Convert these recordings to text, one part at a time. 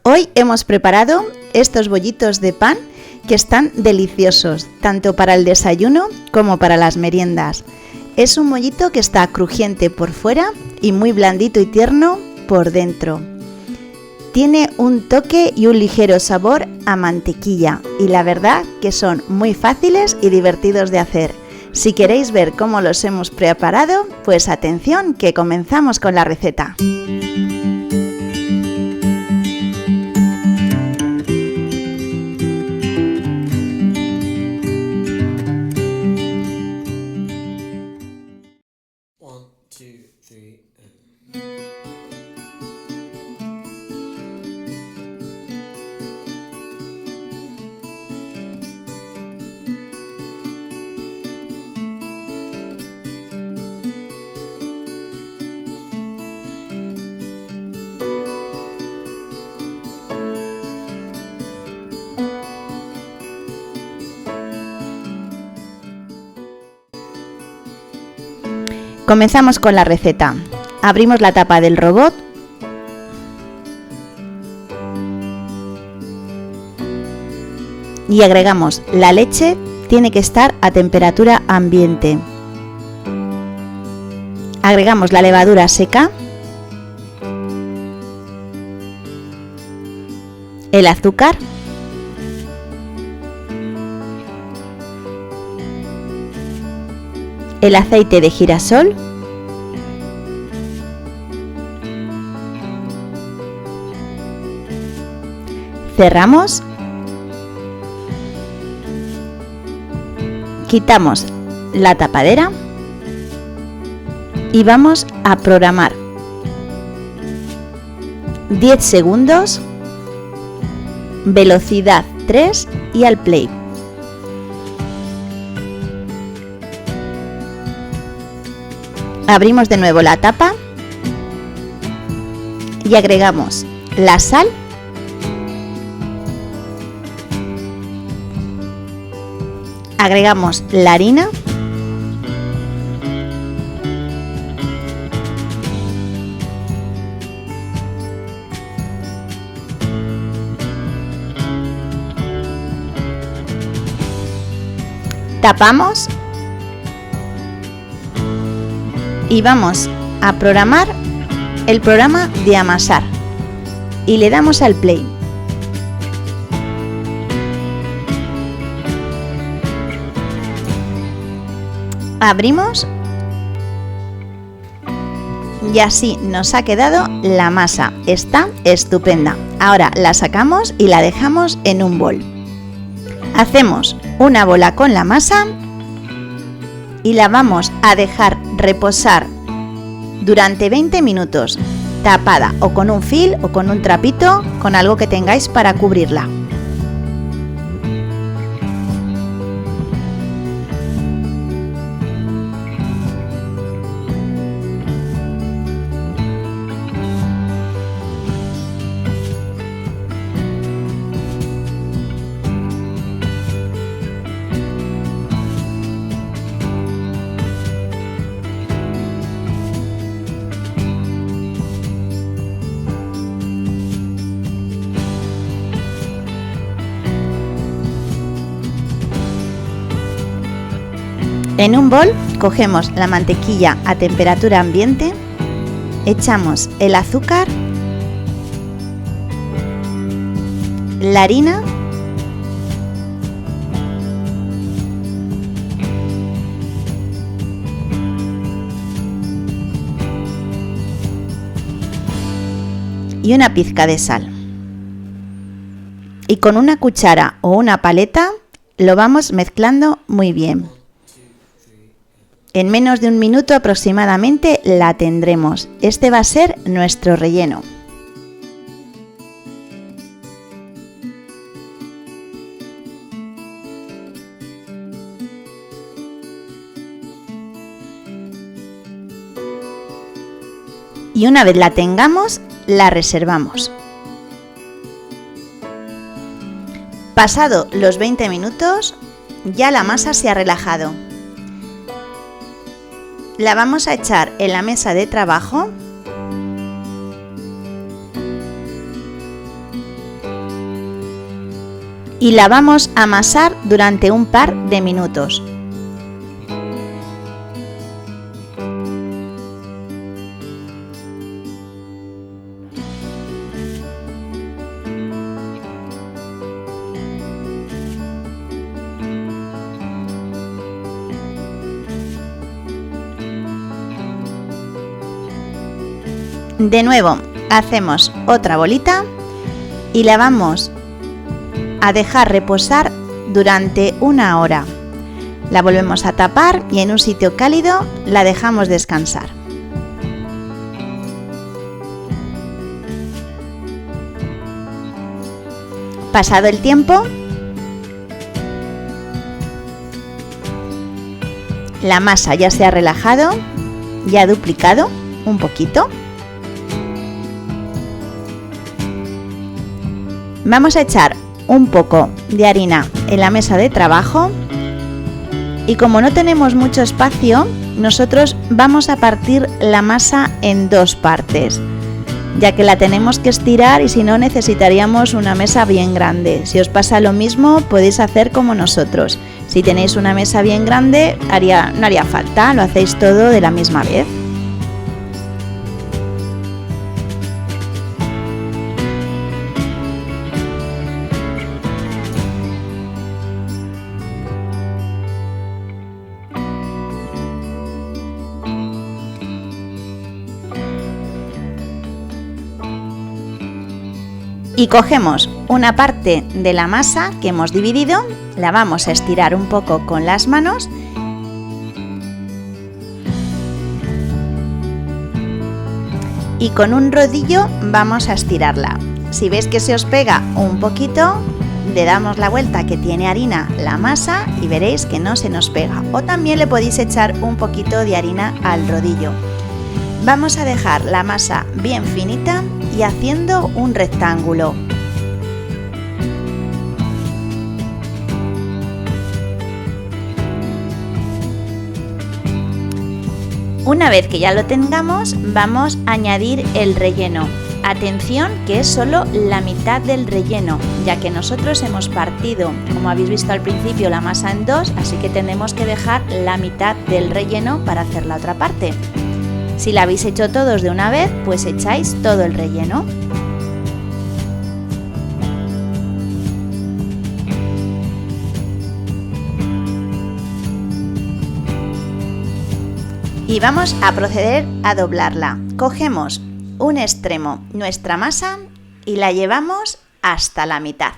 Hoy hemos preparado estos bollitos de pan que están deliciosos, tanto para el desayuno como para las meriendas. Es un bollito que está crujiente por fuera y muy blandito y tierno por dentro. Tiene un toque y un ligero sabor a mantequilla y la verdad que son muy fáciles y divertidos de hacer. Si queréis ver cómo los hemos preparado, pues atención que comenzamos con la receta. Comenzamos con la receta. Abrimos la tapa del robot y agregamos la leche. Tiene que estar a temperatura ambiente. Agregamos la levadura seca, el azúcar, el aceite de girasol, cerramos, quitamos la tapadera y vamos a programar 10 segundos, velocidad 3 y al play. Abrimos de nuevo la tapa y agregamos la sal, agregamos la harina, tapamos y vamos a programar el programa de amasar y le damos al play. Abrimos y así nos ha quedado la masa. Está estupenda. Ahora la sacamos y la dejamos en un bol. Hacemos una bola con la masa y la vamos a dejar reposar durante 20 minutos, tapada o con un fil o con un trapito, con algo que tengáis para cubrirla. En un bol cogemos la mantequilla a temperatura ambiente, echamos el azúcar, la harina y una pizca de sal. Y con una cuchara o una paleta lo vamos mezclando muy bien. En menos de un minuto aproximadamente la tendremos. Este va a ser nuestro relleno. Y una vez la tengamos, la reservamos. Pasado los 20 minutos, ya la masa se ha relajado. La vamos a echar en la mesa de trabajo y la vamos a amasar durante un par de minutos. De nuevo, hacemos otra bolita y la vamos a dejar reposar durante 1 hora. La volvemos a tapar y en un sitio cálido la dejamos descansar. Pasado el tiempo, la masa ya se ha relajado, ya ha duplicado un poquito. Vamos a echar un poco de harina en la mesa de trabajo y como no tenemos mucho espacio, nosotros vamos a partir la masa en 2 partes, ya que la tenemos que estirar y si no necesitaríamos una mesa bien grande. Si os pasa lo mismo, podéis hacer como nosotros. Si tenéis una mesa bien grande, no haría falta, lo hacéis todo de la misma vez. Y cogemos una parte de la masa que hemos dividido, la vamos a estirar un poco con las manos y con un rodillo vamos a estirarla. Si veis que se os pega un poquito, le damos la vuelta que tiene harina la masa y veréis que no se nos pega. O también le podéis echar un poquito de harina al rodillo. Vamos a dejar la masa bien finita y haciendo un rectángulo. Una vez que ya lo tengamos, vamos a añadir el relleno. Atención que es solo la mitad del relleno, ya que nosotros hemos partido, como habéis visto al principio, la masa en 2, así que tenemos que dejar la mitad del relleno para hacer la otra parte. Si la habéis hecho todos de una vez, pues echáis todo el relleno. Y vamos a proceder a doblarla. Cogemos un extremo, nuestra masa, y la llevamos hasta la mitad.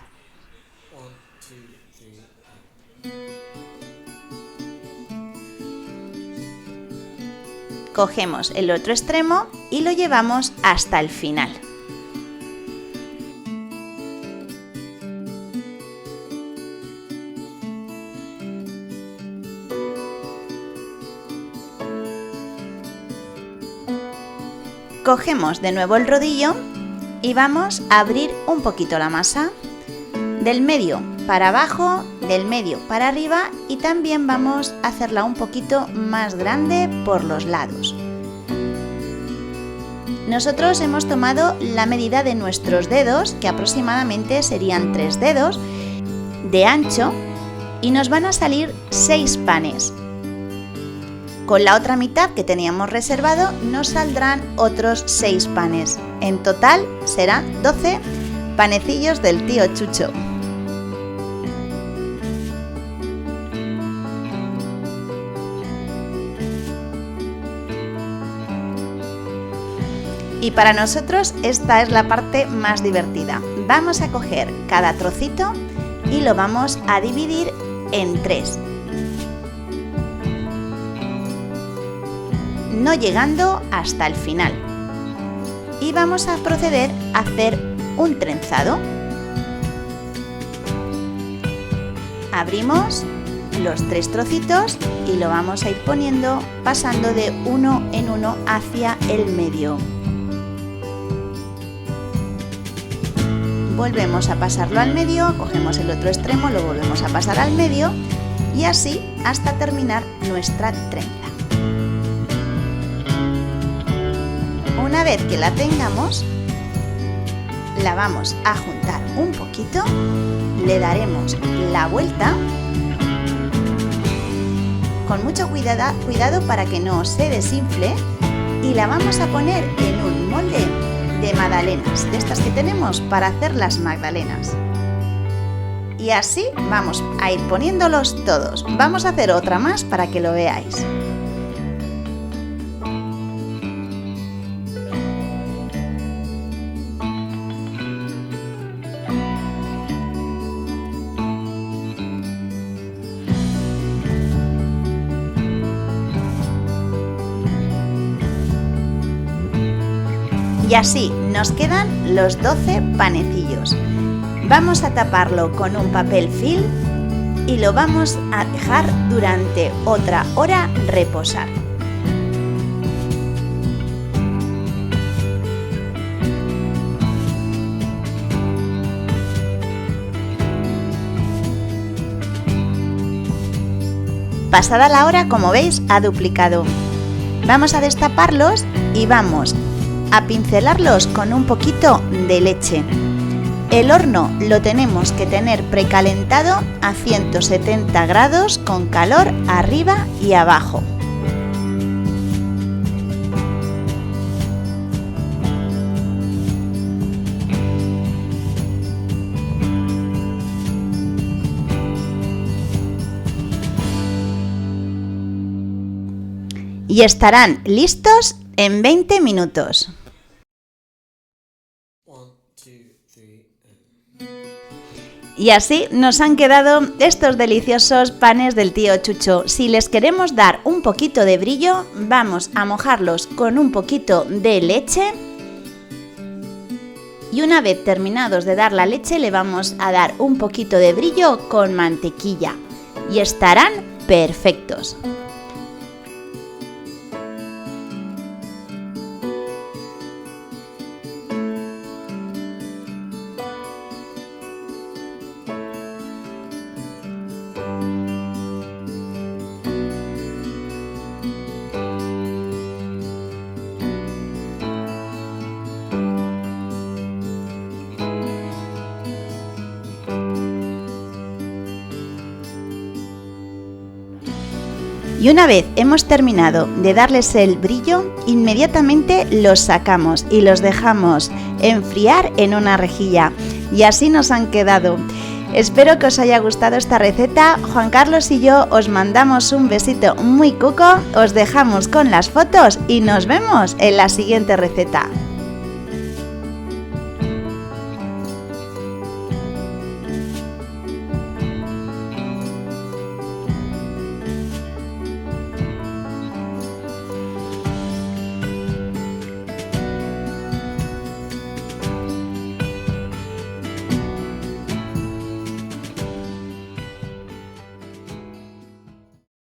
Cogemos el otro extremo y lo llevamos hasta el final. Cogemos de nuevo el rodillo y vamos a abrir un poquito la masa, del medio para abajo, del medio para arriba, y también vamos a hacerla un poquito más grande por los lados. Nosotros hemos tomado la medida de nuestros dedos, que aproximadamente serían 3 dedos de ancho, y nos van a salir 6 panes. Con la otra mitad que teníamos reservado nos saldrán otros 6 panes. En total serán 12 panecillos del tío Chucho. Y para nosotros esta es la parte más divertida. Vamos a coger cada trocito y lo vamos a dividir en 3. No llegando hasta el final. Y vamos a proceder a hacer un trenzado. Abrimos los 3 trocitos y lo vamos a ir poniendo, pasando de uno en uno hacia el medio. Volvemos a pasarlo al medio, cogemos el otro extremo, lo volvemos a pasar al medio y así hasta terminar nuestra trenza. Una vez que la tengamos, la la vamos a juntar un poquito, le daremos la vuelta con mucho cuidado para que no se desinfle y la vamos a poner en un molde de magdalenas, de estas que tenemos para hacer las magdalenas. Y así vamos a ir poniéndolos todos. Vamos a hacer otra más para que lo veáis. Y así nos quedan los 12 panecillos. Vamos a taparlo con un papel film y lo vamos a dejar durante otra hora reposar. Pasada la hora, como veis, ha duplicado. Vamos a destaparlos y vamos a pincelarlos con un poquito de leche. El horno lo tenemos que tener precalentado a 170 grados con calor arriba y abajo. Y estarán listos en 20 minutos. Y así nos han quedado estos deliciosos panes del tío Chucho. Si les queremos dar un poquito de brillo, vamos a mojarlos con un poquito de leche. Y una vez terminados de dar la leche, le vamos a dar un poquito de brillo con mantequilla. Y estarán perfectos. Y una vez hemos terminado de darles el brillo, inmediatamente los sacamos y los dejamos enfriar en una rejilla. Y así nos han quedado. Espero que os haya gustado esta receta. Juan Carlos y yo os mandamos un besito muy cuco, os dejamos con las fotos y nos vemos en la siguiente receta.